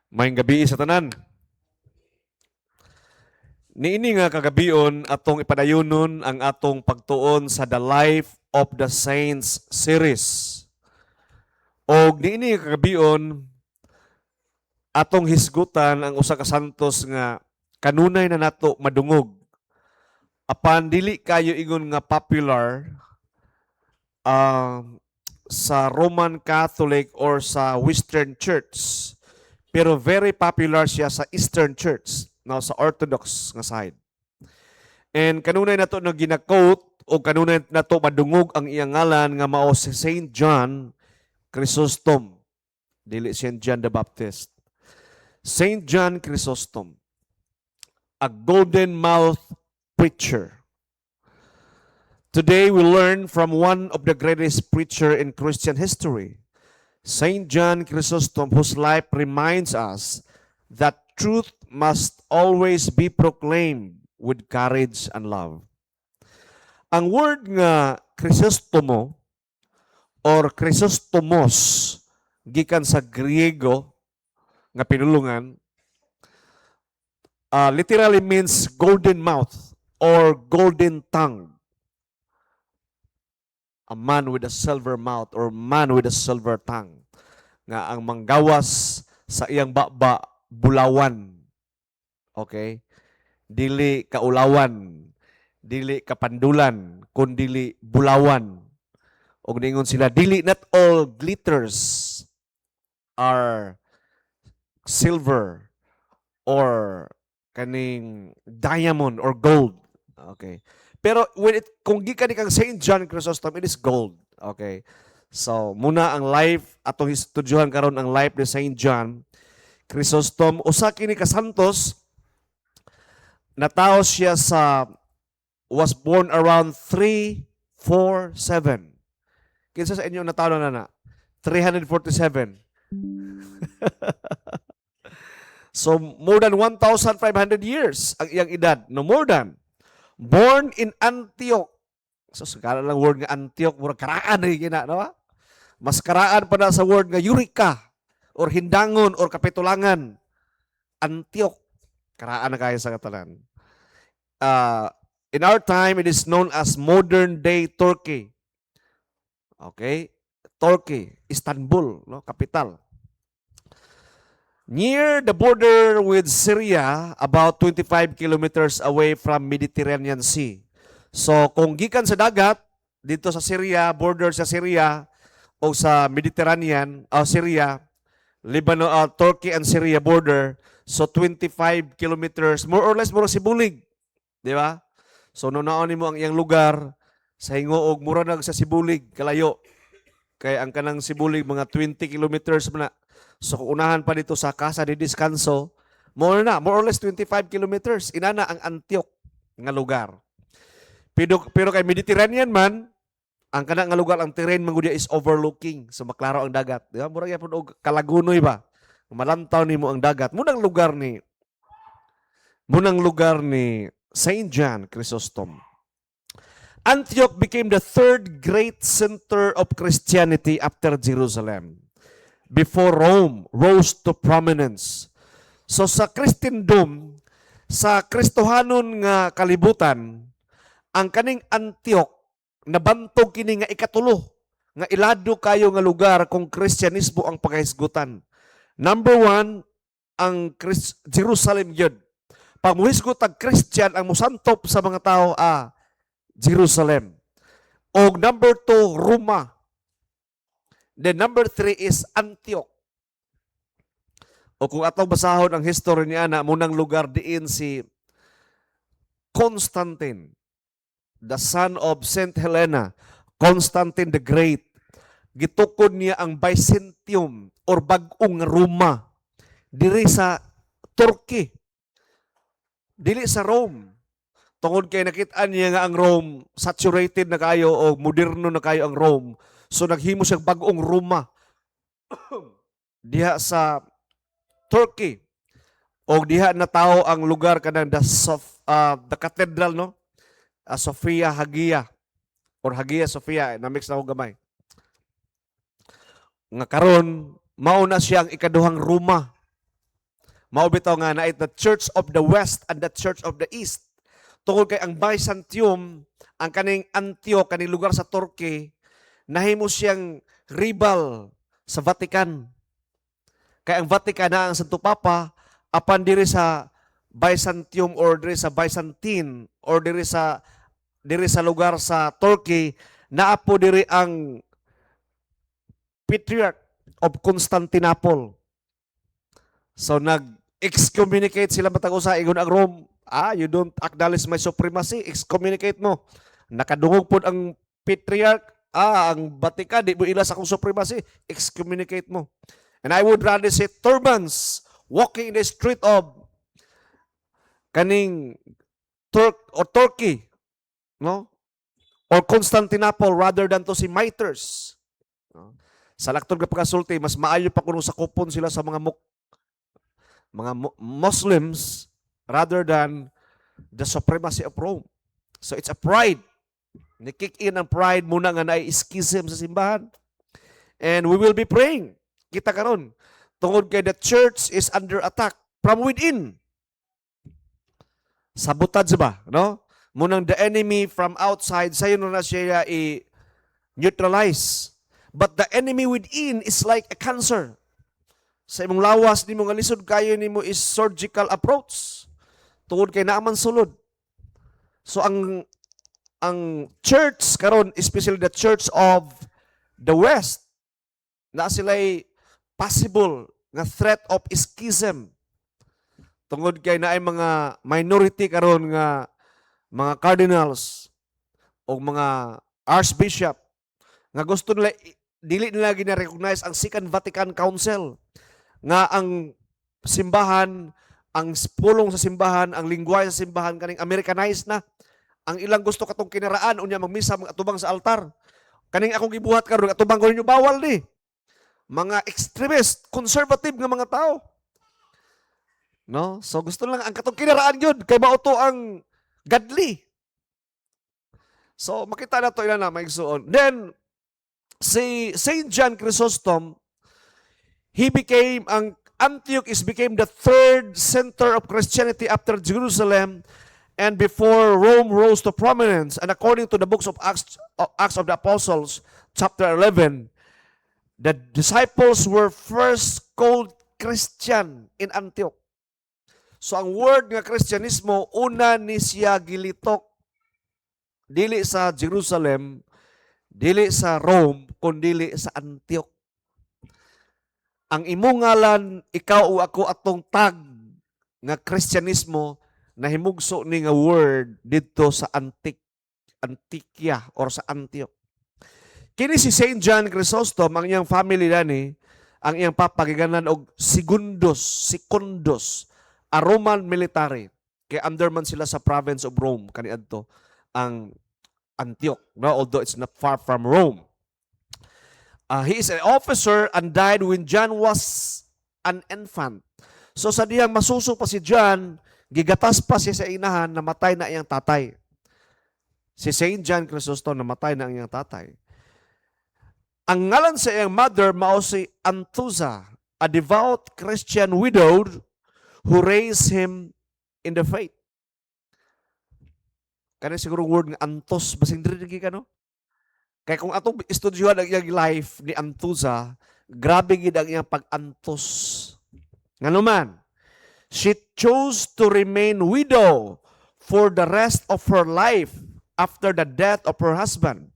Maayong gabi sa tanan. Niini nga kagabion atong ipadayunon ang atong pagtuon sa The Life of the Saints series. Og niini nga kagabion atong hisgutan ang usa ka santos nga kanunay na nato madungog. Apan dili kayo ingon nga popular ah, sa Roman Catholic or sa Western Church. Pero very popular siya sa Eastern Church, no, sa Orthodox nga side. And kanunay nato na gina-quote o kanunay nato madungog ang iyang ngalan nga mao si Saint John Chrysostom. Dili Saint John the Baptist. Saint John Chrysostom, a golden mouth preacher. Today we learn from one of the greatest preacher in Christian history, Saint John Chrysostom, whose life reminds us that truth must always be proclaimed with courage and love. Ang word nga Chrysostomo or Chrysostomos gikan sa Griego nga pinulungan literally means golden mouth or golden tongue. A man with a silver mouth or man with a silver tongue. Nga ang manggawas sa iyang baba bulawan. Okay? Dili kaulawan, dili kapandulan, kundili bulawan. O ningon sila, dili not all glitters are silver or kaning diamond or gold. Okay. Pero kung gikan kang Saint John Chrysostom, it is gold. Okay. So, muna ang life atong istudyohan karon ang life ni Saint John Chrysostom. Usa kini ka santos nataos siya was born around 347. Kinsa sa inyo nataon na 347. So, more than 1,500 years ang iyang edad. No more than. Born in Antioch. So, sakala lang word nga Antioch, murag karaan na yung no? Mas karaan pa na sa word nga Eureka or Hindangon or Kapitulangan. Antioch. Karaan na kayo sa katalan. In our time, it is known as modern-day Turkey. Okay? Turkey, Istanbul, no? Kapital. Near the border with Syria, about 25 kilometers away from Mediterranean Sea. So, kung gikan sa dagat, dito sa Syria, border sa Syria, o sa Mediterranean, Syria, Lebanon, Turkey and Syria border, so 25 kilometers, more or less, mura Sibulig. Di ba? So, nunaon mo ang iyang lugar, sa hingoog, mura nag sa Sibulig, kalayo. Kaya ang kanang Sibulig, mga 20 kilometers na. So kung unahan pa dito sa Casa de Descanso, more or less 25 kilometers. Inana ang Antioch nga lugar. Pero kay Mediterranean man, ang kana nga lugar, ang terrain mangudya is overlooking. So maklaro ang dagat. Di ba? Murag yapon og Kalagunoy ba? Malantaw nimo ang dagat. Munang lugar ni Saint John Chrysostom. Antioch became the third great center of Christianity after Jerusalem, before Rome rose to prominence. So sa Kristendom, sa Kristohanon nga kalibutan, ang kaning Antioch nabantog kini nga ikatulo nga ilado kayo nga lugar kung Kristyanismo ang paghisgutan. Number one, ang Jerusalem yun. Pag muhisgot ang Christian, ang musantop sa mga tao, Jerusalem. O number two, Roma. Then number 3 is Antioch. O kung atong basahon ang history niya na munang lugar diin si Constantine, the son of Saint Helena, Constantine the Great. Gitukod niya ang Byzantium or bag-ong Roma diri sa Turkey. Dili sa Rome. Tungod kay nakit-an niya nga ang Rome saturated na kayo o moderno na kayo ang Rome. So naghimo siyang bag-ong Roma diha sa Turkey. O diha na tao ang lugar kanang the cathedral, no? Sofia Hagia or Hagia Sophia, na-mix na ko gamay. Nga karon mao na siya ang ikaduhang Roma Mao bitaw nga na the Church of the West and the Church of the East. Tungod kay ang Byzantium, ang kaning Antioch, kaning lugar sa Turkey, nahimo siyang rival sa Vatican. Kaya ang Vatican na ang Santo Papa, apan diri sa Byzantium or diri sa Byzantine or diri sa lugar sa Turkey, naapo diri ang Patriarch of Constantinople. So nag-excommunicate sila matag usa ingon ang Rome. You don't acknowledge my supremacy, excommunicate mo. Nakadungog pod ang Patriarch, ang Vatican di mo ilas akong supremacy, excommunicate mo. And I would rather see turbans walking in the street of kaning Turkey, no? Or Constantinople rather than to si miters. No? Sa laktod nga pagkasulti, mas maayo pa kuno sa kupon sila sa mga Muslims rather than the supremacy of Rome. So it's a pride. Ni-kick in ang pride muna nga na schism sa simbahan. And we will be praying. Kita karon tungod kay the church is under attack from within. Sabotage ba, no? Munang the enemy from outside sayo na siya i-neutralize. But the enemy within is like a cancer. Sa imong lawas nimo nga lisod kayo nimo is surgical approach. Tungod kay naaman sulod. So ang church karon, especially the church of the West, na sila'y possible nga threat of schism. Tungod kay naay mga minority karon nga mga cardinals o mga archbishop nga gusto nila dili nila gina-recognize ang Second Vatican Council nga ang simbahan, ang pulong sa simbahan, ang lingwahe sa simbahan kaning Americanized na. Ang ilang gusto katong kinaraan unya magmisa atubang sa altar. Kaning akong gibuhat karon atubang ko ninyo bawal ni. Mga extremist, conservative nga mga tao. No? So gusto lang ang katong kinaraan yun kay mauto ang godly. So makita na to ila na maigsuon. Then si Saint John Chrysostom, Antioch became the third center of Christianity after Jerusalem and before Rome rose to prominence. And according to the books of Acts of the Apostles, chapter 11, the disciples were first called Christian in Antioch. So ang word nga Kristyanismo, una ni siya gilitok dili sa Jerusalem, dili sa Rome, kundi sa Antioch. Ang imong ngalan, ikaw o ako atong tag nga Kristyanismo, nahimugso ni nga word dito sa Antikya or sa Antioch. Kini si Saint John Chrysostom, ang iyang family dani, ang iyang papagiganan og Secundus, a Roman military. Kaya under man sila sa province of Rome, kaniadto ang Antioch, no? Although it's not far from Rome. He is an officer and died when John was an infant. So sa diyang masuso pa si John, gigatas pa siya sa inahan, namatay na iyang tatay. Si Saint John Chrysostom, namatay na ang iyang tatay. Ang ngalan sa iyang mother, mao si Anthusa, a devout Christian widow who raised him in the faith. Kaya siguro word nga antos, basing diri ka, no? Kaya kung atong estudyuhan ang iyang life ni Anthusa, grabe gid ang iyang pag-antos. Nga naman, she chose to remain widow for the rest of her life after the death of her husband.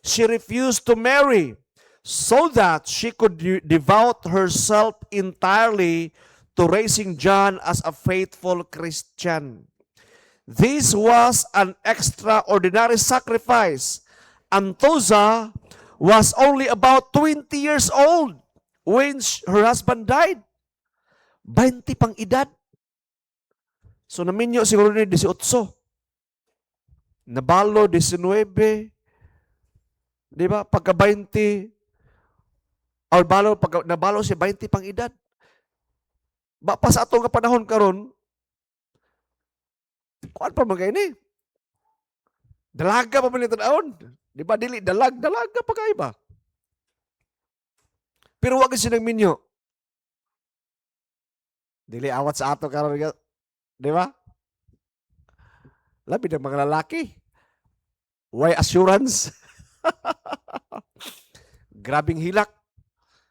She refused to marry so that she could devote herself entirely to raising John as a faithful Christian. This was an extraordinary sacrifice. Anthusa was only about 20 years old when her husband died. 20 pang edad. So naminyo siguro ni 18. Nabalo 19. Di ba? Pagka 20 or nabalo siya 20 pang edad. Ba pa sa atong panahon karon, kuan pa man ni? Dalaga pa man taon. Di ba dili dalaga pa kay ba? Pero wag siya nagminyo. Dili awat sa ato karon, di ba? Labi ng mga lalaki. Why assurance? Grabing hilak.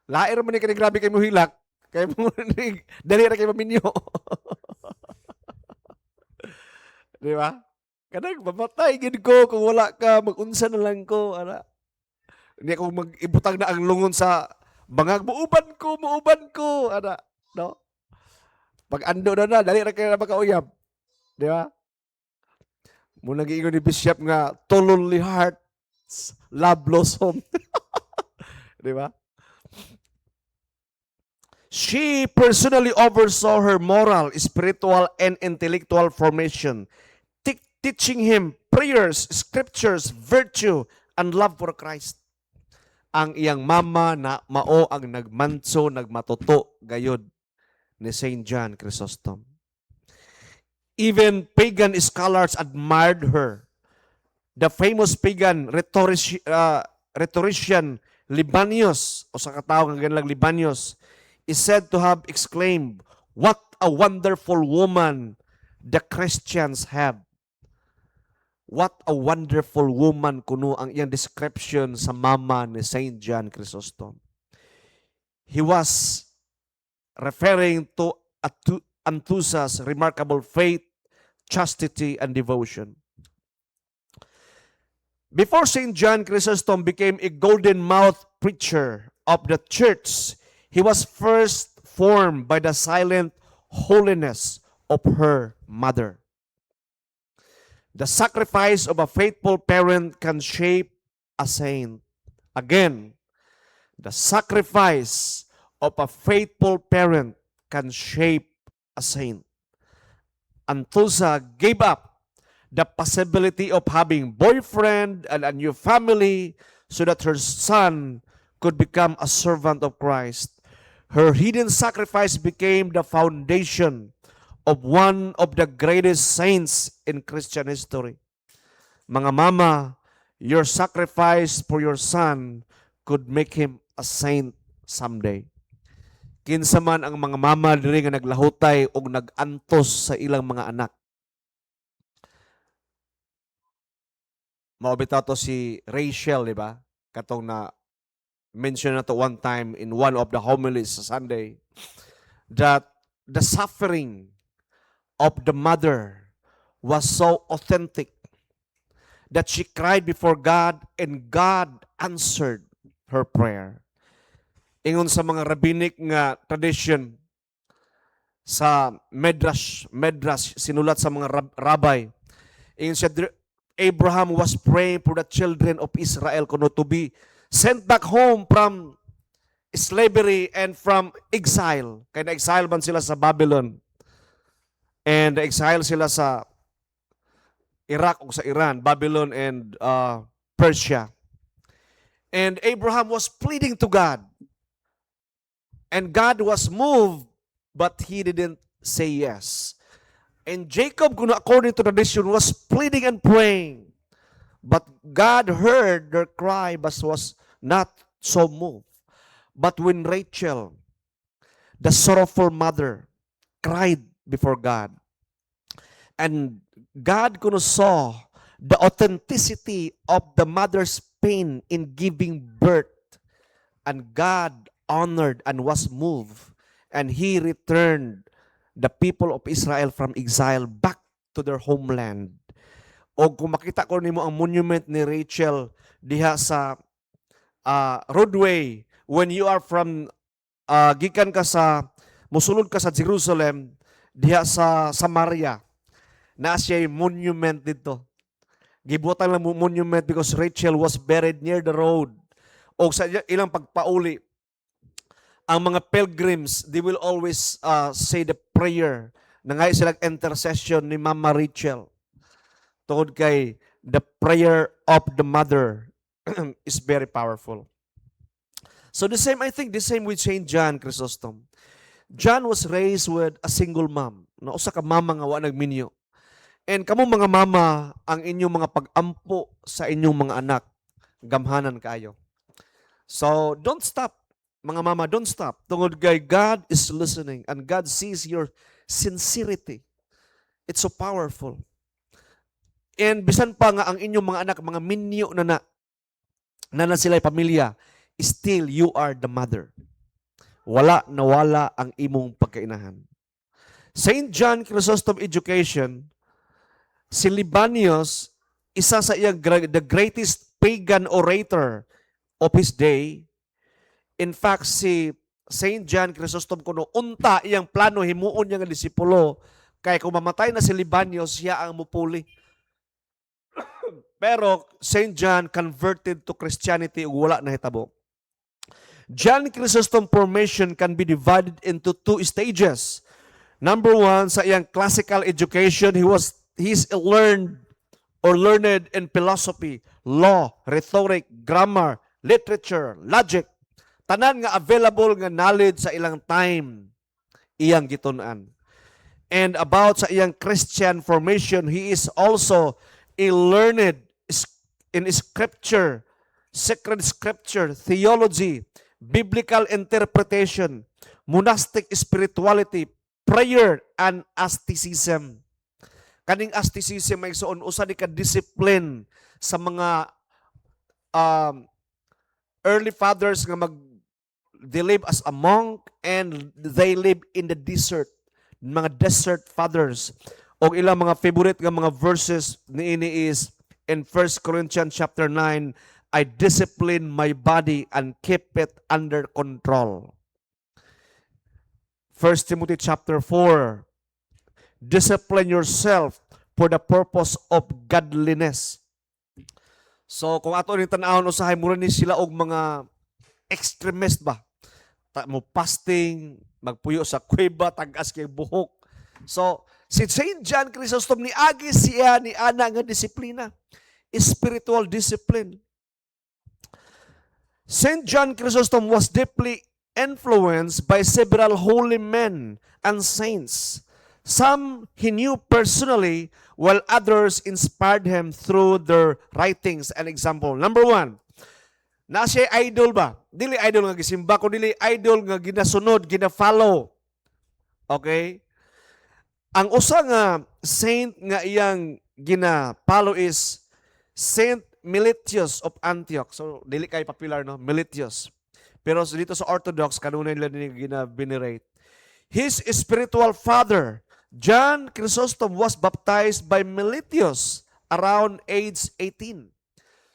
Lair man ni kani grabe kay mo hilak. Kay mo dali ra kay maminyo. Di ba? Kanang mamatay gid ko kung wala ka, mag-unsa na lang ko, ana. Hindi ako mag-ibutang na ang lungon sa bangag, muuban ko, ana. No? Pag ando na, dali ra kay na makauyab. Di ba? Muna giingon ni Bishop nga, to lonely hearts, love blossom. Di ba? She personally oversaw her moral, spiritual, and intellectual formation, teaching him prayers, scriptures, virtue, and love for Christ. Ang iyang mama na mao ang nagmanso, nagmatuto gayod ni Saint John Chrysostom. Even pagan scholars admired her. The famous pagan rhetorician Libanius, o sa katawag ng ganlang Libanius, is said to have exclaimed, "What a wonderful woman the Christians have." What a wonderful woman kuno ang iyang description sa mama ni Saint John Chrysostom. He was referring to Anthusa's remarkable faith, chastity, and devotion. Before Saint John Chrysostom became a golden-mouthed preacher of the church, he was first formed by the silent holiness of her mother. The sacrifice of a faithful parent can shape a saint. Again, the sacrifice of a faithful parent can shape a saint. Anthusa gave up the possibility of having boyfriend and a new family so that her son could become a servant of Christ. Her hidden sacrifice became the foundation of one of the greatest saints in Christian history. Mga mama, your sacrifice for your son could make him a saint someday. Kinsa man ang mga mama diri nga naglahutay og nagantos sa ilang mga anak. Maobita to si Rachel, di ba? Katong na mention na to one time in one of the homilies sa Sunday, that the suffering of the mother was so authentic that she cried before God and God answered her prayer. Ingon sa mga rabbinic nga tradition sa Medrash sinulat sa mga rabbi, ingon siya, Abraham was praying for the children of Israel kuno to be sent back home from slavery and from exile. Kaya na-exile man sila sa Babylon. And exile sila sa Iraq o sa Iran, Babylon and Persia. And Abraham was pleading to God. And God was moved, but he didn't say yes. And Jacob, according to tradition, was pleading and praying. But God heard their cry, but was not so moved. But when Rachel, the sorrowful mother, cried before God, and God saw the authenticity of the mother's pain in giving birth, and God honored and was moved, and He returned the people of Israel from exile back to their homeland. O kung makita ko nimo ang monument ni Rachel diha sa roadway, when you are from gikan ka sa musulod ka sa Jerusalem diha sa Samaria, na siya monument dito. Gibutan lang monument because Rachel was buried near the road. O sa ilang pagpauli, ang mga pilgrims, they will always say the prayer na ngay silang intercession ni Mama Rachel. Tungod kay the prayer of the mother is very powerful. So I think the same with Saint John Chrysostom. John was raised with a single mom. Na usa ka mama nga wa nagminyo. And kamo mga mama, ang inyong mga pag-ampo sa inyong mga anak, gamhanan kayo. So don't stop mga mama, don't stop. Tungod kay God is listening and God sees your sincerity. It's so powerful. And bisan pa nga ang inyong mga anak, mga minyo na sila'y pamilya, still you are the mother. Wala nawala ang imong pagkainahan. St. John Chrysostom Education, si Libanius, isa sa iyang the greatest pagan orator of his day. In fact, si St. John Chrysostom kuno unta iyang plano himuon niya nga disipulo kay kung mamatay na si Libanius, siya ang mupuli. Pero St. John converted to Christianity ug wala na hitabo. John Chrysostom formation can be divided into two stages. Number one, sa iyang classical education, he's learned in philosophy, law, rhetoric, grammar, literature, logic. Tanan nga available nga knowledge sa ilang time, iyang gitun-an. And about sa iyang Christian formation, he is also a learned in scripture, sacred scripture, theology, biblical interpretation, monastic spirituality, prayer, and asceticism. Kaning asceticism ay soon usa ni ka discipline sa mga early fathers nga they live as a monk and they live in the desert. Mga desert fathers. O ilang mga favorite nga mga verses niini is in 1 Corinthians chapter 9, I discipline my body and keep it under control. 1 Timothy chapter 4, discipline yourself for the purpose of godliness. So, kung ato ni tanawon usahay mura ni sila og mga extremist ba? Mo fasting, magpuyo sa kuweba, tagas kay buhok. So, si St. John Chrysostom ni agi siya ni ana nga disiplina, spiritual discipline. St. John Chrysostom was deeply influenced by several holy men and saints. Some he knew personally, while others inspired him through their writings and example. Number one, na siya idol ba? Dili idol nga gisimba, kung dili idol nga ginasunod, gina-follow. Okay? Ang usa nga saint nga iyang gina-follow is Saint Meletius of Antioch. So, dili kay popular, no? Meletius. Pero dito sa Orthodox, kanunay nila nila gina-venerate. His spiritual father, John Chrysostom, was baptized by Meletius around age 18.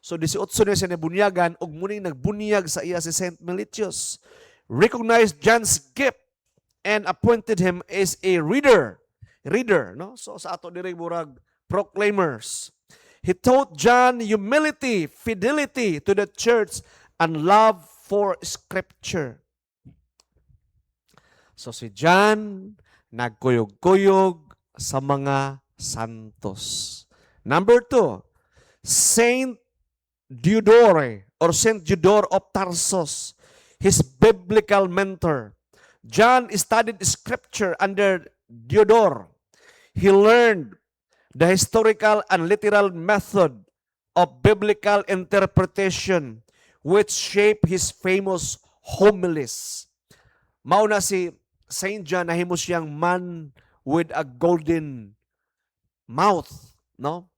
So, 18 na siya nabunyagan, ug muning nagbunyag sa iya si Saint Meletius. Recognized John's gift and appointed him as a reader. No? So, sa ato direk murag proclaimers. He taught John humility, fidelity to the church, and love for scripture. So si John nagkuyog-kuyog sa mga santos. Number 2, Saint Diodore or Saint Diodore of Tarsus, his biblical mentor. John studied scripture under Diodore. He learned the historical and literal method of biblical interpretation which shaped his famous homilies. Mauna si St. John, nahimo siyang man with a golden mouth, no?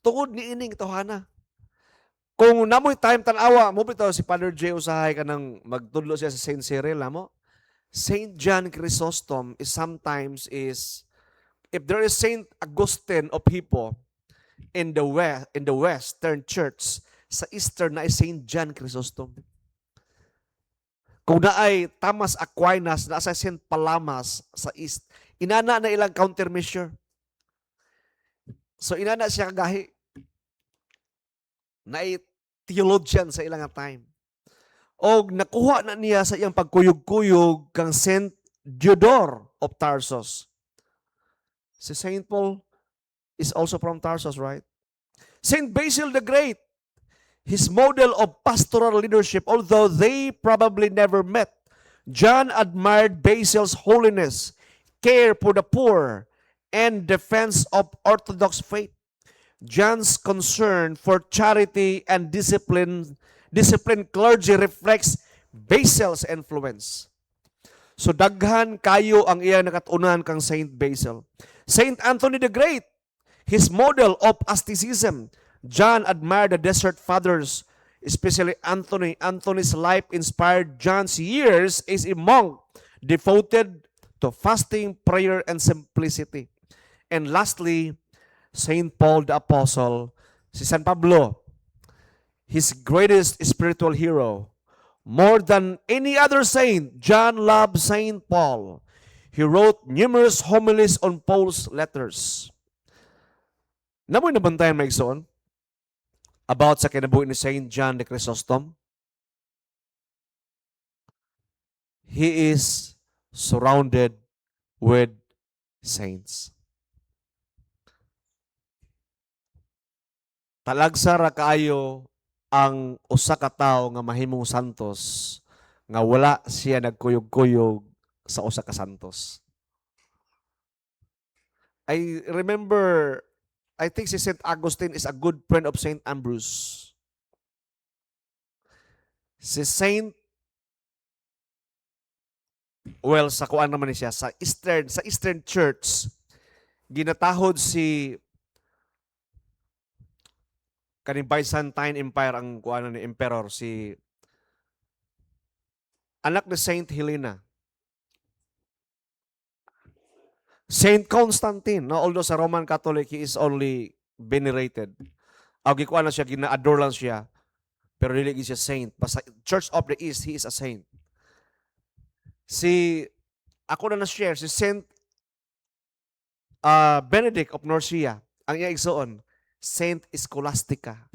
Tungod ni ining tohana. Kung namoy time tanawa, mo bitaw si Father J. usahay ka nang magtudlo siya sa St. Cyril, mo? St. John Chrysostom is sometimes if there is St. Augustine of Hippo in the Western Church, sa Eastern na ay St. John Chrysostom. Kung naay Thomas Aquinas, na sa St. Palamas sa East, inana na ilang countermeasure. So inana siya kagahi. Naay theologian sa ilang time. O nakuha na niya sa iyang pagkuyog-kuyog kang St. Diodore of Tarsus. Si St. Paul is also from Tarsus, right? St. Basil the Great, his model of pastoral leadership, although they probably never met, John admired Basil's holiness, care for the poor, and defense of Orthodox faith. John's concern for charity and disciplined clergy reflects Basil's influence. So daghan kayo ang iya nakatunan kang Saint Basil. Saint Anthony the Great, his model of asceticism. John admired the desert fathers, especially Anthony. Anthony's life inspired John's years as a monk devoted to fasting, prayer, and simplicity. And lastly, Saint Paul the Apostle, si San Pablo, his greatest spiritual hero. More than any other saint, John loved Saint Paul. He wrote numerous homilies on Paul's letters. Namoy nabantayan may igsoon about sa kinabuhi ni Saint John de Chrysostom? He is surrounded with saints. Talagsa ra kaayo ang usa ka tawo nga mahimong santos nga wala siya nagkuyog-kuyog sa usa ka santos. I remember, I think si St. Augustine is a good friend of St. Ambrose. Si Saint, well, sa kuan naman siya, sa Eastern Church, ginatahod si kaning Byzantine Empire ang kuan ni emperor, si anak ni Saint Helena. Saint Constantine, no? Although sa Roman Catholic, he is only venerated. Agi kuan na siya, gina-adore lang siya. Pero dili siya saint. Basta Church of the East, he is a saint. Ako na na-share, si Saint Benedict of Nursia, ang iya igsoon, Saint Scholastica.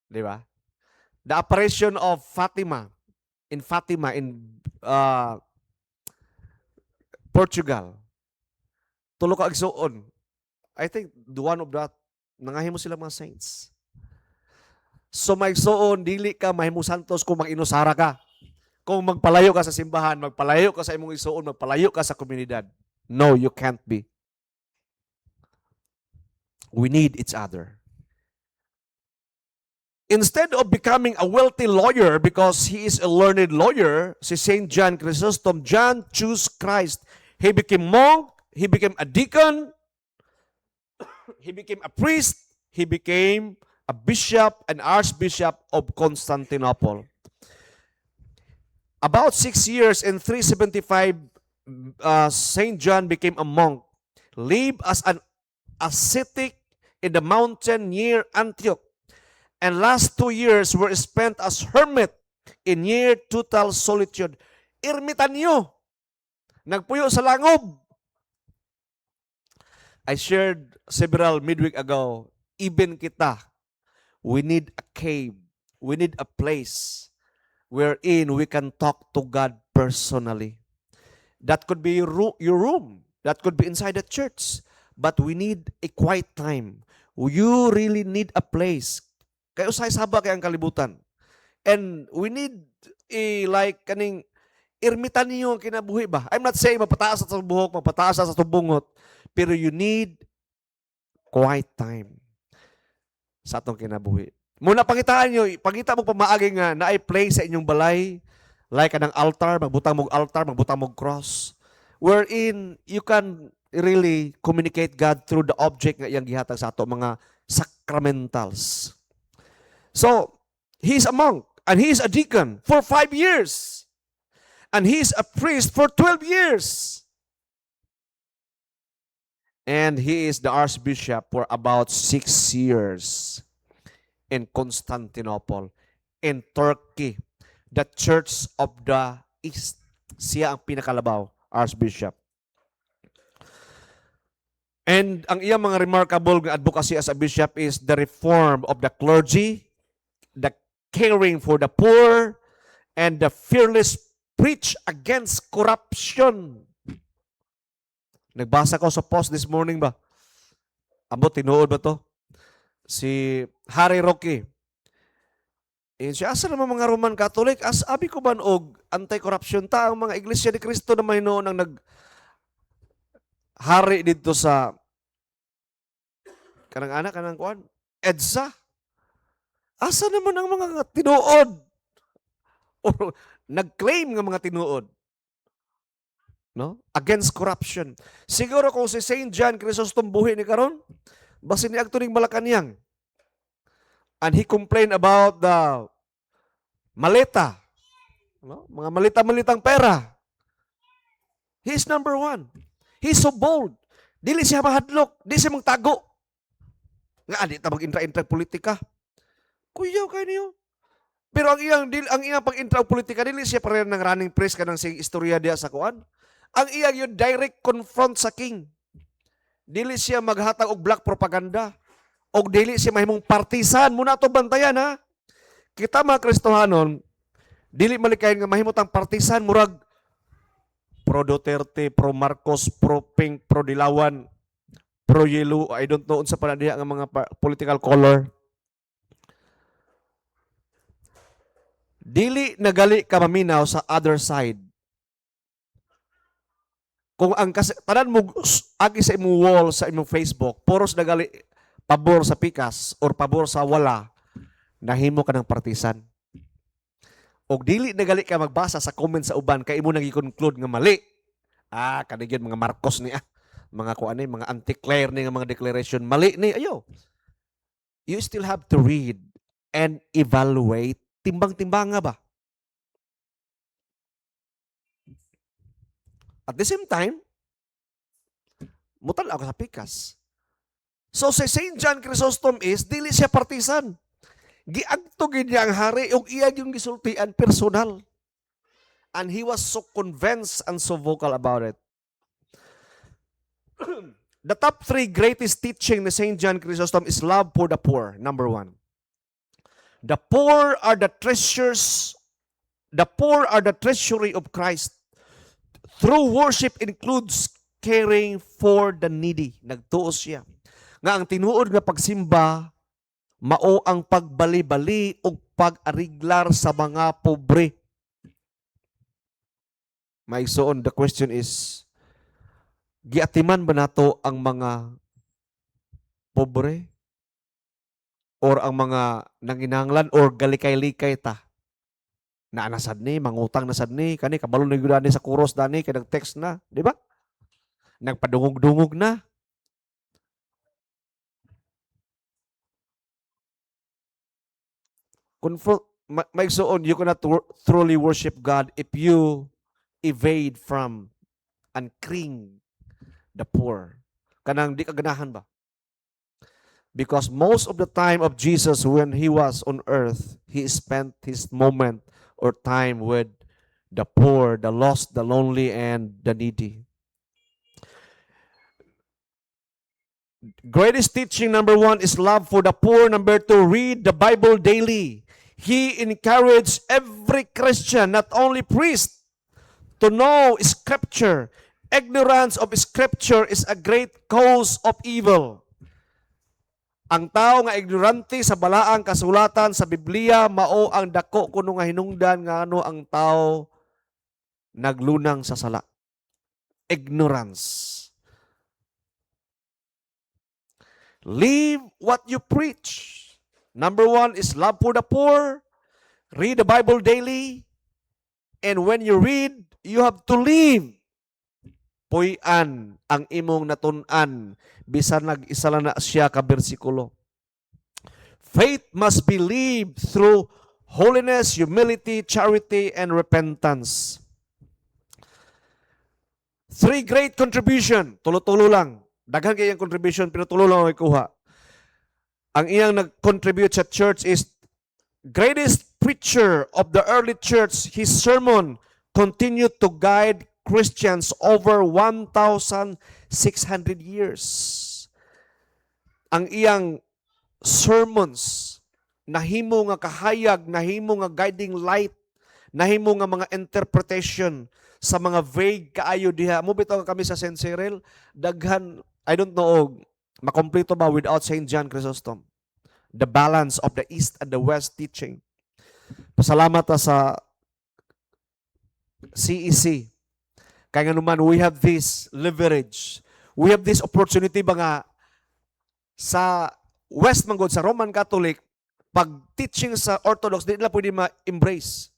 Di ba? The apparition of Fatima in Portugal. Tulo ka igsoon. I think the one of that, nangahimo sila mga saints. So maigsoon, dili ka mahimo santos kung mag-inusara ka. Kung magpalayo ka sa simbahan, magpalayo ka sa imong igsoon, magpalayo ka sa komunidad. No, you can't be. We need each other. Instead of becoming a wealthy lawyer because he is a learned lawyer, si St. John Chrysostom, John chose Christ. He became monk, he became a deacon, he became a priest, he became a bishop and archbishop of Constantinople. About 6 years in 375, St. John became a monk, lived as an ascetic in the mountain near Antioch, and last 2 years were spent as hermit in near total solitude. Ermitanyo, nagpuyo sa langob. I shared several midweek ago, even kita, we need a cave, we need a place wherein we can talk to God personally. That could be your room, that could be inside the church, but we need a quiet time. You really need a place. Kaya usay saba kay ang kalibutan. And we need kaning ermitan niyo kinabuhi ba? I'm not saying mapataas sa buhok, mapataas sa tubungot, pero you need quiet time sa atong kinabuhi. Muna pangitaan nyo, pangita mo pamaagi nga na ay place sa inyong balay, like anang altar, magbutang mong cross, wherein you can really communicate God through the object nga iyang gihatag sa ato, mga sacramentals. So, he's a monk, and he's a deacon for 5 years. And he's a priest for 12 years. And he is the archbishop for about 6 years in Constantinople, in Turkey, the Church of the East. Siya ang pinakalabaw, archbishop. And ang iyang mga remarkable advocacy as a bishop is the reform of the clergy, the caring for the poor, and the fearless preach against corruption. Nagbasa ko sa post this morning ba? Amo, tinuod ba to? Si Harry Roque. Siya, asa naman mga Roman Catholic? As abi ko man og anti-corruption ta, ang mga Iglesia ni Cristo na may noon ang hari dito sa kanang anak, kanang kuan, EDSA. Asa naman ang mga tinuod? or nag-claim nga mga tinuod, no? Against corruption. Siguro kung si Saint John Chrysostom buhi ni karon, basin ni agto ning Malacañang. And he complained about the maleta, no? Mga malita-malitang pera. He's number one. He's so bold. Dili siya mahadlok, di siya magtago. Nga adi ta mag-intra-intra politika. Kuyaw kayo niyo. Pero ang iyang pag-intra politika dili siya pareho ng running press kanang sing istorya diya sa kuan. Ang iyang yung direct confront sa king. Dili siya maghatag og black propaganda. Og dili siya mahimong partisan. Muna to bantayan ha. Kita mga Kristohanon, dili malikayan nga mahimutang partisan murag pro Duterte, pro Marcos, pro Pink, pro Dilawan, pro Yellow, I don't know unsa pa na diha nga mga political color. Dili nagali ka maminaw sa other side. Kung ang tanan mo agi sa imong wall sa imong Facebook, puros nagali pabor sa pikas or pabor sa wala, nahimo ka ng partisan. Og dili nagali ka magbasa sa comment sa uban kay imo nagi-conclude nga mali. Kanigyan mga Marcos ni mga kuan ni mga anti-Claire ni nga mga declaration mali ni ayo. You still have to read and evaluate, timbang-timbang nga ba? At the same time, mutal ako sa pikas. So si Saint John Chrysostom is dili siya partisan. Giagtog niya ang hari ug iya yung gisultian personal. And he was so convinced and so vocal about it. The top 3 greatest teaching ni Saint John Chrysostom is love for the poor, number 1. The poor are the treasures, the poor are the treasury of Christ. True worship includes caring for the needy. Nagtuo siya. Nga ang tinuod nga pagsimba, mao ang pagbali-bali o pag-ariglar sa mga pobre. Maigsoon, the question is, giatiman ba nato ang mga pobre? Or ang mga nanginanglan or galikay-likay ta? Na nasad ni, mangutang nasad ni, kani kabalo na yun sa kuros dani, kay nag-text na, di ba? Nagpadungog-dungog na. Maigsoon, you cannot truly worship God if you evade from and cling the poor. Kanang di kaganahan ba? Because most of the time of Jesus when he was on earth, he spent his moment or time with the poor, the lost, the lonely, and the needy. Greatest teaching, number 1, is love for the poor. Number 2, read the Bible daily. He encouraged every Christian, not only priest, to know Scripture. Ignorance of Scripture is a great cause of evil. Ang tao nga ignorante sa balaang kasulatan sa Biblia, mao ang dako kuno nga hinungdan nga ano ang tao naglunang sa sala. Ignorance. Live what you preach. Number 1 is love for the poor. Read the Bible daily. And when you read, you have to live. Puy-an ang imong natun-an bisan nag-isa lang na siya ka bersikulo. Faith must be lived through holiness, humility, charity, and repentance. 3 great contribution. Tulo-tulo lang. Daghan kayang contribution, pero tulo lang ang ikuha. Ang iyang nag-contribute sa church is greatest preacher of the early church. His sermon continued to guide Christians over 1,600 years. Ang iyang sermons, nahimo nga kahayag, nahimo nga guiding light, nahimo nga mga interpretation sa mga vague kaayo diha. Mo bitaw kami sa St. Cyril, daghan, I don't know, makompleto ba without St. John Chrysostom? The balance of the East and the West teaching. Pasalamat sa CEC. Kaya nga naman, we have this leverage. We have this opportunity ba nga sa West Manggod, sa Roman Catholic, pag teaching sa Orthodox, di nila pwede ma-embrace.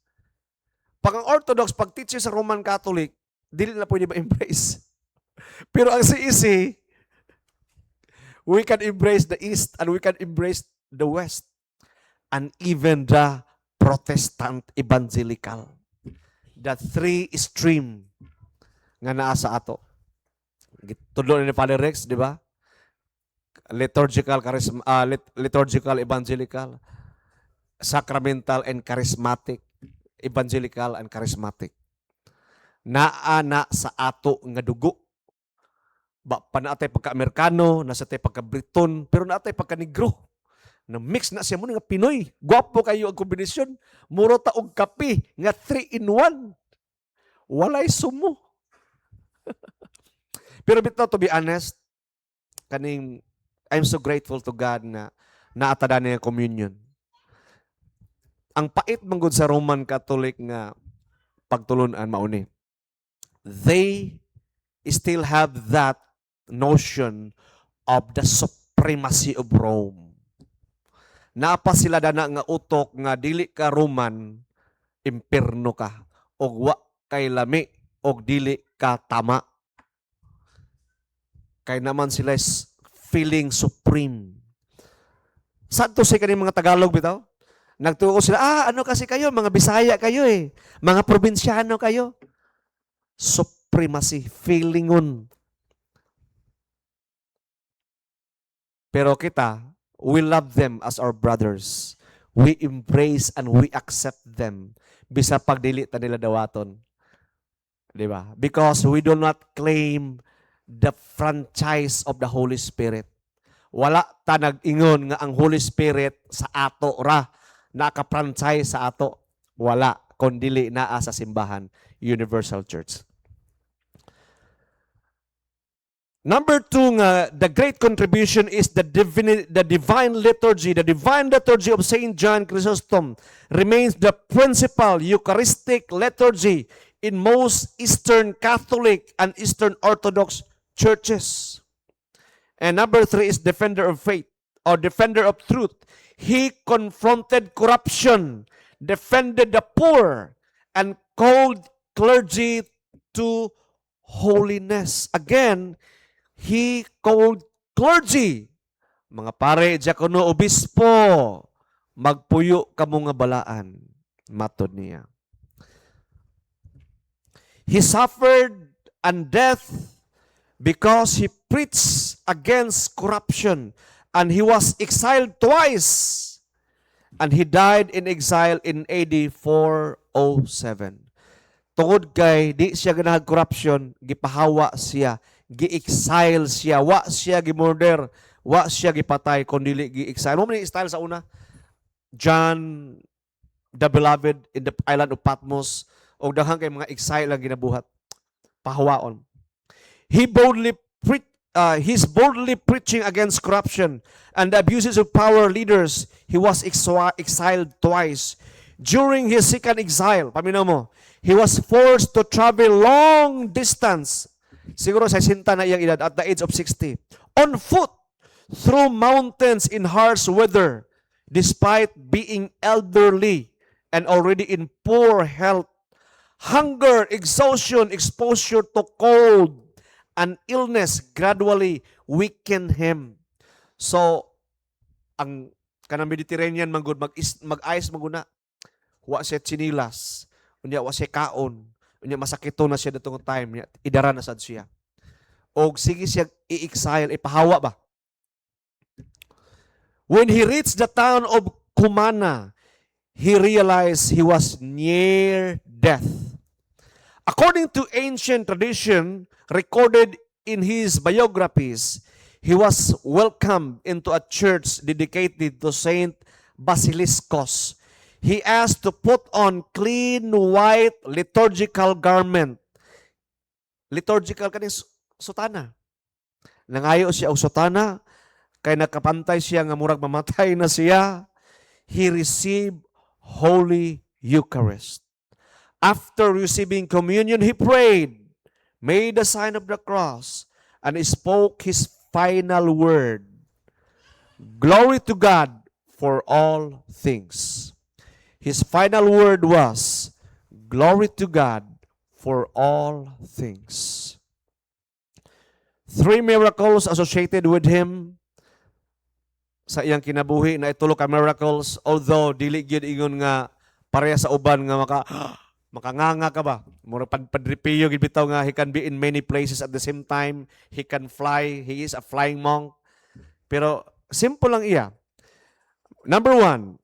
Pag ang Orthodox, pag teaching sa Roman Catholic, dili na pwede ma-embrace. Pero ang CEC, we can embrace the East and we can embrace the West. And even the Protestant Evangelical. The three stream nga naa sa ato. Tudlo ni Father Rex, di ba? Liturgical, liturgical, evangelical, sacramental and charismatic, evangelical and charismatic. Naa na sa ato nga dugo. Ba pa naatay pagka-Amerikano, nasa tay pagka-Briton, pero naatay pagka-Negro. Na mix na siya mo nga Pinoy. Gwapo kayo ang kombinasyon. Muro ta og kape nga 3-in-1. Walay sumo. Pero bitaw, to be honest, I'm so grateful to God na naatada niya communion. Ang pait manggod sa Roman Catholic nga pagtulunan mauni. They still have that notion of the supremacy of Rome. Naapa sila dana nga utok nga dili ka Roman, impierno ka. Og wa kay lami, og dili ka tama. Kay naman sila is feeling supreme. Saan to sa kaning mga Tagalog bitaw? Nagtuo sila, ano kasi kayo? Mga Bisaya kayo eh. Mga probinsyano kayo. Supremacy, feelingon. Pero kita, we love them as our brothers. We embrace and we accept them. Bisa pagdili ta nila dawaton. Diba? Because we do not claim the franchise of the Holy Spirit. Wala ta nag-ingon nga ang Holy Spirit sa ato ra, naka-franchise sa ato. Wala, kundili naa sa simbahan, Universal Church. Number 2 nga, the great contribution is the divine liturgy. The divine liturgy of St. John Chrysostom remains the principal Eucharistic liturgy in most Eastern Catholic and Eastern Orthodox churches. And number 3 is defender of faith or defender of truth. He confronted corruption, defended the poor, and called clergy to holiness. Again, he called clergy. Mga pare, diakono, obispo, magpuyo kamo nga balaan. Matod niya. He suffered and death because he preached against corruption. And he was exiled twice. And he died in exile in AD 407. Tungod kay di siya ganahag corruption, gipahawa siya, gi-exile siya, wa siya gi-murder, wa siya gipatay, kundi gi-exile. Mo man style sa una? John the Beloved in the island of Patmos, o daghang kay mga exile lang ginabuhat. Pahawaon. He's boldly preaching against corruption and the abuses of power leaders. He was exiled twice. During his second exile, paminaw mo, he was forced to travel long distance. Siguro sa 60 na iyang edad at the age of 60. On foot through mountains in harsh weather despite being elderly and already in poor health. Hunger, exhaustion, exposure to cold, and illness gradually weaken him. So, ang kanang Mediterranean manggod mag-ice maguna. Wa siya chinilas, unya wa siya kaon, unya masakito na siya datong time, idara na sad siya. Og sige siya i-exile, ipahawa ba? When he reached the town of Cumana, he realized he was near death. According to ancient tradition recorded in his biographies, he was welcomed into a church dedicated to Saint Basiliscus. He asked to put on clean white liturgical garment. Liturgical kaning sutana. Nangayo siya og sutana kay nakapantay siya nga murag mamatay na siya. He received Holy Eucharist. After receiving communion, he prayed, made the sign of the cross, and spoke his final word. Glory to God for all things. His final word was, Glory to God for all things. 3 miracles associated with him sa iyang kinabuhi na itulo ka miracles, although dili gyud ingon nga pareha sa uban nga makanganga ka ba? Mura padripiyo gid bitaw nga he can be in many places at the same time, he can fly, he is a flying monk. Pero simple lang iya. Number 1,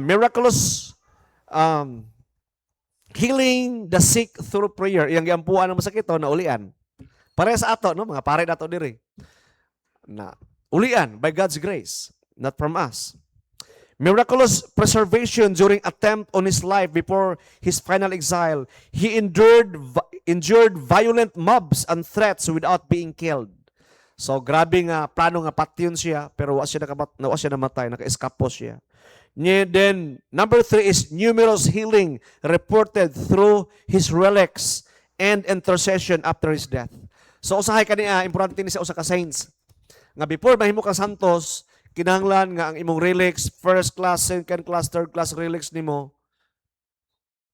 miraculous healing the sick through prayer. Iyang giampuan ng masakit na ulian. Pareha sa ato, no? Mga pare nato diri. Na ulian by God's grace, not from us. Miraculous preservation during attempt on his life before his final exile. He endured violent mobs and threats without being killed. So grabe nga plano nga patyon siya pero wa siya namatay, naka-escapo siya. Then number 3 is numerous healing reported through his relics and intercession after his death. So usahay kaniya importante ni sa usa ka saints nga before mahimo kang santos, kinahanglan nga ang imong relics, first class, second class, third class relics nimo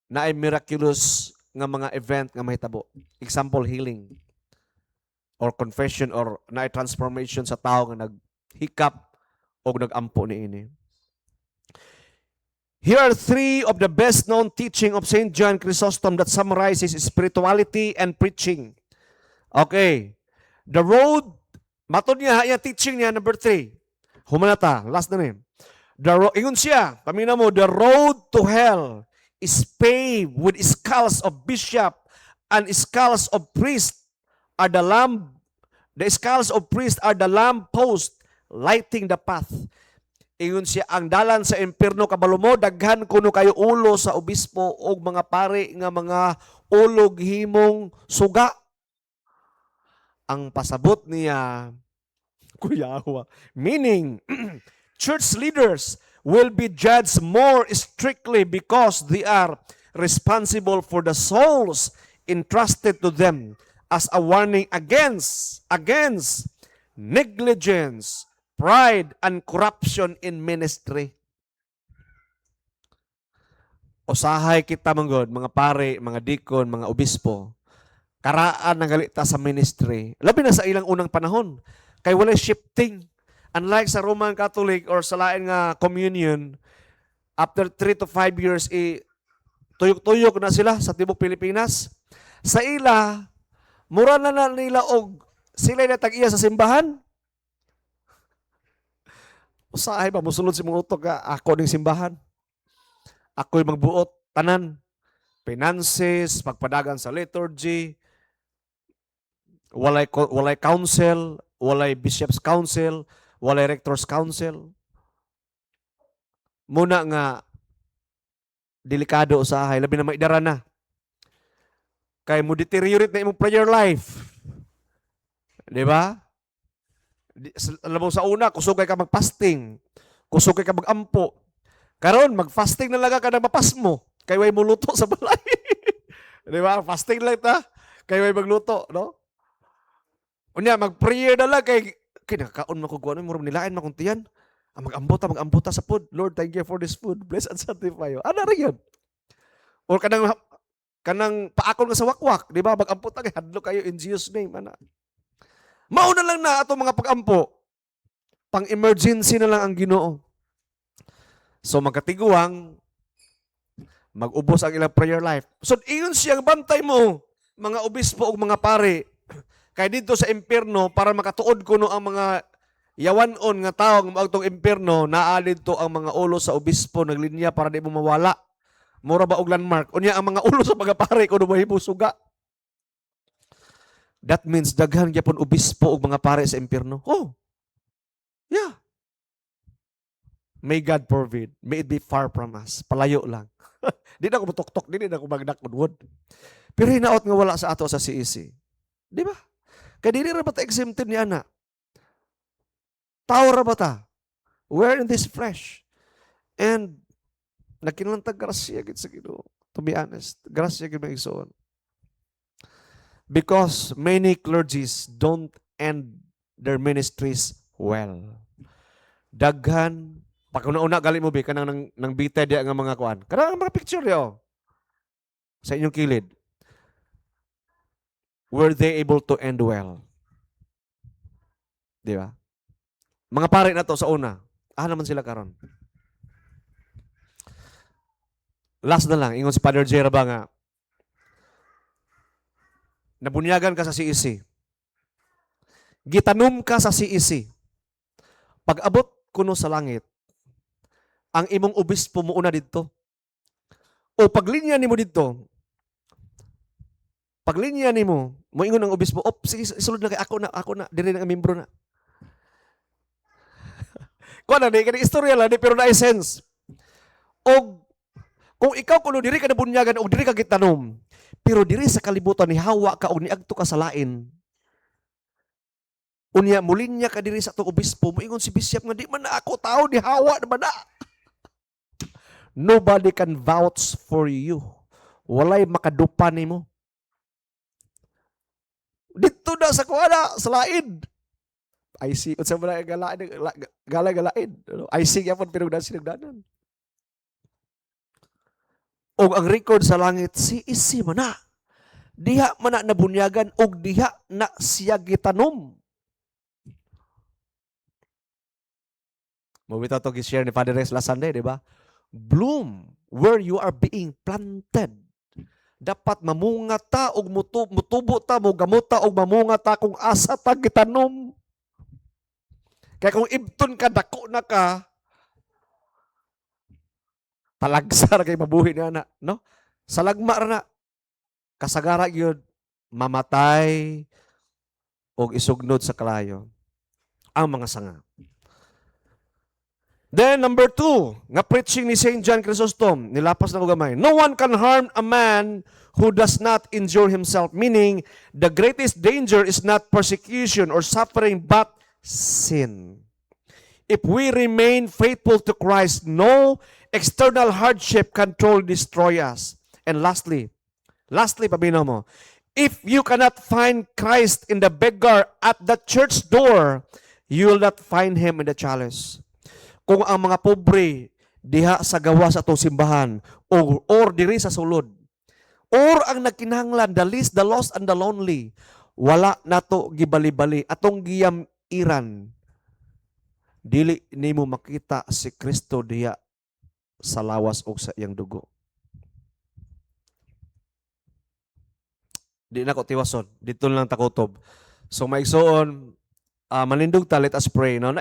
na ay miraculous nga mga event nga mahitabo. Example, healing or confession or na ay transformation sa tao nga naghikap o nagampo niini. Here are 3 of the best known teaching of St. John Chrysostom that summarizes spirituality and preaching. Okay. The road, matod niya, yung teaching niya, number 3. Humanata, last na rin. Ingon siya, pamina mo, the road to hell is paved with skulls of bishop and skulls of priest are the skulls of priest are the lamp post lighting the path. Ingon siya, ang dalan sa impierno kabalo mo, daghan kuno kayo ulo sa obispo o mga pare nga mga ulog himong suga. Ang pasabot niya, kuyawa, meaning, church leaders will be judged more strictly because they are responsible for the souls entrusted to them as a warning against negligence, pride, and corruption in ministry. Usahay kita manggod, mga pare, mga dikon, mga obispo, karaan ng galita sa ministry. Labi na sa ilang unang panahon. Kay walay shifting. Unlike sa Roman Catholic or sa lain nga communion, after 3 to 5 years, tuyok-tuyok na sila sa tibok Pilipinas. Sa ila, mura na nila og sila na tag-iya sa simbahan. Usahay ba, musulod si mga utok ka, ako ng simbahan. Ako'y magbuot, tanan. Finances, pagpadagan sa liturgy, walay council, walay bishop's council, walay rector's council. Muna nga, delikado usahay, labi na maidara na. Kay mo deteriorate na imong prayer life. Di ba? Alam mo sa una, kusugay ka mag-fasting. Kusugay ka mag-ampo. Karon mag-fasting na lang ka na mapas mo. Kay way mo luto sa balay. Di ba? Fasting lang ta. Kay way magluto, no? Unya, mag-prayer na lang kay kinakaon mo ko ano, murag nilain mo kung tiyan. Mag-ampo ta sa food. Lord, thank you for this food. Bless and sanctify you. Ano rin yun? Or kanang paakon nga sa wakwak. Di ba? Mag-ampo ta kay hadlo kayo in Jesus' name. Ana. Mauna lang na ato mga pag-ampo. Pang-emergency na lang ang Ginoo. So magkatiguang, mag-ubos ang ilang prayer life. So ingon siyang bantay mo, mga obispo o mga pare, kay dito sa impierno, para makatuod ko no ang mga yawanon nga tao nga magtong impierno, naalid to ang mga ulo sa obispo, naglinya para di mo mawala. Mura ba og landmark? Unya ang mga ulo sa mga pare, kung mahimo suga. That means daghan gyapon obispo og mga pare sa impierno. Oh. Yeah. May God provide. May it be far from us. Palayo lang. Di na ako mutok-tok, di na ako magdakod. Pero hinaot nga wala sa ato sa CEC. Di ba? Kaya di ra ba ta exempted ni ana? Tao ra ba ta? We're in this flesh. And nagkinlantag grasya gid sa Ginoo. To be honest, grasya gid maigsoon. Because many clergies don't end their ministries well. Daghan, pag una-una gali mo bi kanang nang bitay diya nga mga kuan. Kanang mga picture yo. sa inyong kilid, were they able to end well? Di ba? Mga pare na to sa una. Naman sila karon. Last na lang, ingon si Father J. ba nga, nabunyagan ka sa CEC. Gitanom ka sa CEC. Pag abot kuno sa langit, ang imong obispo mo una dito. O paglinya nimo dito, paglinya nimo, moingon ang obispo, sige, isulod na kay ako na, diri na membro na. Kuha na, di istorya lang, pero na-sense. O kung ikaw kuno diri ka nabunyagan o diri ka gitanom, pero diri sa kalibutan ni hawa ka o niagto ka sa lain, unya mulinya ka diri sa atong obispo, moingon si bishop nga di man na ako tao ni hawa na man na. Nobody can vouch for you. Walay makadupa nimo. Dito na sa kuana sa lain. I see unsa man gala-galain. I see gyapon pero sinagdanan. Og ang record sa langit si isi man na. Diha man na nabunyagan og diha na siya gitanom. Mawita to gi-share ni Father Rex last Sunday, di ba? Bloom where you are being planted. Dapat mamunga ta og mutubo ta, mogamot ta og mamunga ta kung asa ta gitanom. Kaya kung ibton ka, dako na ka, talagsar kay mabuhi na na, no? Sa lagma ra na, kasagara yun, mamatay og isugnod sa kalayo ang mga sanga. Then, number 2, nga preaching ni St. John Chrysostom, nilapas na ko gamay. No one can harm a man who does not injure himself, meaning the greatest danger is not persecution or suffering, but sin. If we remain faithful to Christ, no external hardship can truly destroy us. And lastly, pabino mo, if you cannot find Christ in the beggar at the church door, you will not find Him in the chalice. Kung ang mga pobre diha sa gawa sa atong simbahan or diri sa sulod or ang nagkinahanglan, the least, the lost, and the lonely, wala nato gibali-bali atong giyam iran, dili nimo makita si Kristo diha sa lawas o sa iyang dugo. Di na ko tiwason, dito lang takotob. So maigsoon, manindog ta, let us pray. No?